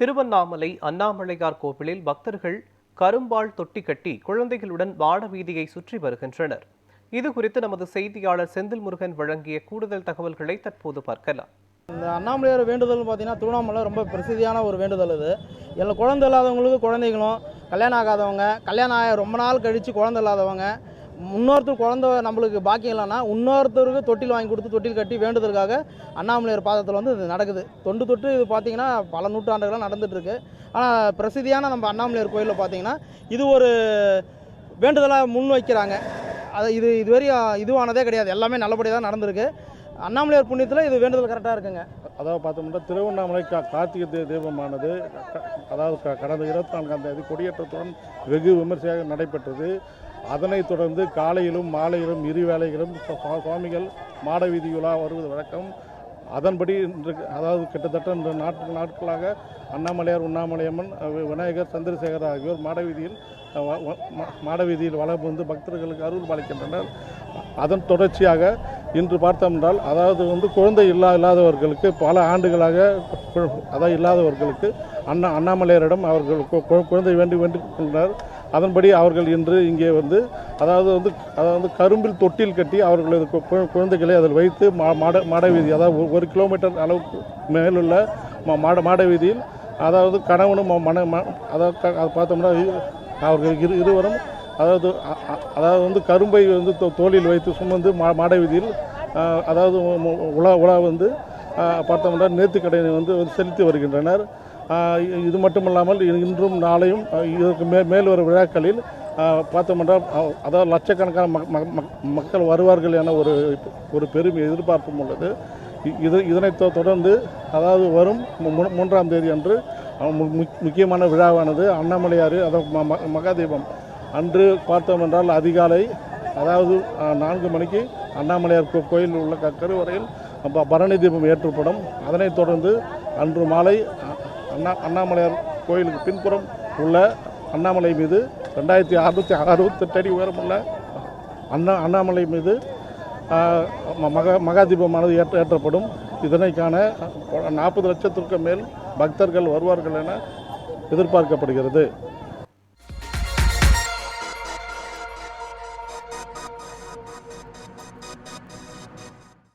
திருவண்ணாமலை அண்ணாமலையார் கோவிலில் பக்தர்கள் கரும்பால் தொட்டி கட்டி குழந்தைகளுடன் வாட வீதியை சுற்றி வருகின்றனர். இதுகுறித்து நமது செய்தியாளர் செந்தில் முருகன் வழங்கிய கூடுதல் தகவல்களை தற்போது பார்க்கலாம். இந்த அண்ணாமலையார் வேண்டுதல் பார்த்தீங்கன்னா திருவண்ணாமலை ரொம்ப பிரசித்தியான ஒரு வேண்டுதல். இது எல்லா குழந்தை இல்லாதவங்களுக்கு குழந்தைகளும், கல்யாணம் ஆகாதவங்க, கல்யாணம் ஆக ரொம்ப நாள் கழித்து குழந்தை இல்லாதவங்க, இன்னொருத்தர் குழந்தை நம்மளுக்கு பாக்கியம் இல்லைன்னா இன்னொருத்தருக்கு தொட்டில் வாங்கி கொடுத்து தொட்டில் கட்டி வேண்டுதலுக்காக அண்ணாமலையார் பாதத்தில் இது நடக்குது. தொண்டு தொட்டு இது பார்த்தீங்கன்னா பல நூற்றாண்டுகளாக நடந்துகிட்ருக்கு. ஆனால் பிரசித்தியான நம்ம அண்ணாமலையார் கோயிலில் பார்த்தீங்கன்னா இது ஒரு வேண்டுதலாக முன் வைக்கிறாங்க. அது இதுவரை இதுவானதே கிடையாது. எல்லாமே நல்லபடியாக தான் நடந்திருக்கு. அண்ணாமலையார் புண்ணியத்தில் இது வேண்டுதல் கரெக்டாக இருக்குங்க. அதாவது பார்த்தோம்னா திருவண்ணாமலை கார்த்திகை தீபமானது அதாவது கடந்த 24ஆம் தேதி கொடியேற்றத்துடன் வெகு விமர்சையாக நடைபெற்றது. அதனைத் தொடர்ந்து காலையிலும் மாலையிலும் இரு வேளைகளும் சுவாமிகள் மாட வீதியுலா வருவது வழக்கம். அதன்படி இன்று அதாவது கிட்டத்தட்ட இந்த நாட்களாக அண்ணாமலையார், உண்ணாமலையம்மன், விநாயகர், சந்திரசேகர் ஆகியோர் மாட வீதியில் வலம் வந்து பக்தர்களுக்கு அருள் பாலிக்கின்றனர். அதன் தொடர்ச்சியாக இன்று பார்த்தோம் என்றால் அதாவது குழந்தை இல்லாதவர்களுக்கு பல ஆண்டுகளாக அதாவது இல்லாதவர்களுக்கு அண்ணாமலையாரிடம் அவர்கள் குழந்தை வேண்டிக்கொண்டனர். அதன்படி அவர்கள் இன்று இங்கே அதாவது கரும்பில் தொட்டில் கட்டி அவர்களது குழந்தைகளை அதில் வைத்து மாட வீதி அதாவது 1 கிலோமீட்டர் அளவுக்கு மேலுள்ள மாட வீதியில் அதாவது கணவனும் அதாவது பார்த்தோம்னா அவர்கள் இருவரும் அதாவது கரும்பை தோளில் வைத்து சுமந்து மாட வீதியில் அதாவது உலா பார்த்தோம்னா நேர்த்திக்கடனை செலுத்தி வருகின்றனர். இது மட்டுமல்லாமல் இன்றும் நாளையும் இதற்கு மேல் வரும் விழாக்களில் பார்த்தோம்னால் அதாவது லட்சக்கணக்கான மக்கள் வருவார்கள் என ஒரு பெரும் எதிர்பார்ப்பும் உள்ளது. இதனைத் தொடர்ந்து அதாவது வரும் 3ஆம் தேதி அன்று முக்கியமான விழாவானது அண்ணாமலையாறு அதாவது மகாதீபம் அன்று பார்த்தோம் என்றால் அதிகாலை அதாவது 4 மணிக்கு அண்ணாமலையார் கோயில் உள்ள கருவறையில் பரணி தீபம் ஏற்றப்படும். அதனைத் தொடர்ந்து அன்று மாலை அண்ணாமலையார் கோயிலுக்கு பின்புறம் உள்ள அண்ணாமலை மீது 2668 அடி உயரமுள்ள அண்ணாமலை மீது மகாதீபமானது ஏற்றப்படும். இதனைக்கான 40 லட்சத்திற்கு மேல் பக்தர்கள் வருவார்கள் என எதிர்பார்க்கப்படுகிறது.